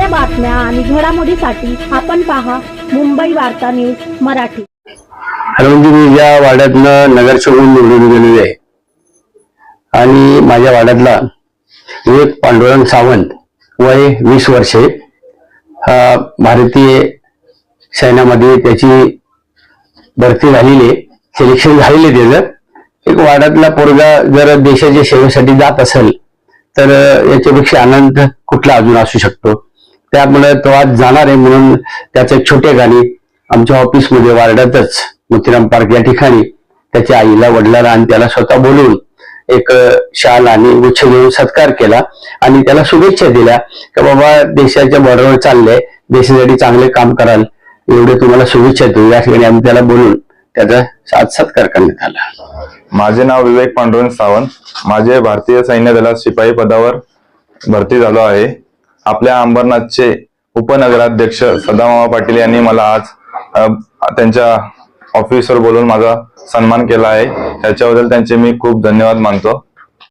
ताज्या बातम्या आणि घडामोडीसाठी आपण पहा मुंबई वार्ता न्यूज मराठी। हॅलो, मी या वाड्यातनं नगरसेवक निवडून गेलेले आहे आणि माझ्या वाड्यातला विवेक पांडुरंग सावंत वय 20 वर्षे, भारतीय सैन्यामध्ये त्याची भरती झालेली आहे, सिलेक्शन झालेले त्याचं। एक वाड्यातला पोरगा जर देशाच्या सेवेसाठी जात असेल तर याच्यापेक्षा आनंद कुठला अजून असू शकतो। त्यामुळे तो आज जाणार आहे म्हणून त्याचं छोट्या गाणी आमच्या ऑफिसमध्ये वार्डातच मोतीराम पार्क या ठिकाणी त्याच्या आईला वडिलांना आणि त्याला स्वतः बोलवून एक शाल आणि गुच्छ देऊन सत्कार केला आणि त्याला शुभेच्छा दिल्या की बाबा देशाच्या बरोबर चालले, देशासाठी चांगले काम कराल, एवढे तुम्हाला शुभेच्छा देऊ। या ठिकाणी आम्ही त्याला बोलून त्याचा आज सत्कार करण्यात आला। माझे नाव विवेक पांडुरंग सावंत, माझे भारतीय सैन्य दलात शिपाई पदावर भरती झालो आहे। आपल्या अंबरनाथचे उपनगराध्यक्ष सदामामा पाटील यांनी मला आज त्यांच्या ऑफिसवर बोलून माझा सन्मान केला आहे, त्याच्याबद्दल त्यांचे मी खूप धन्यवाद मानतो।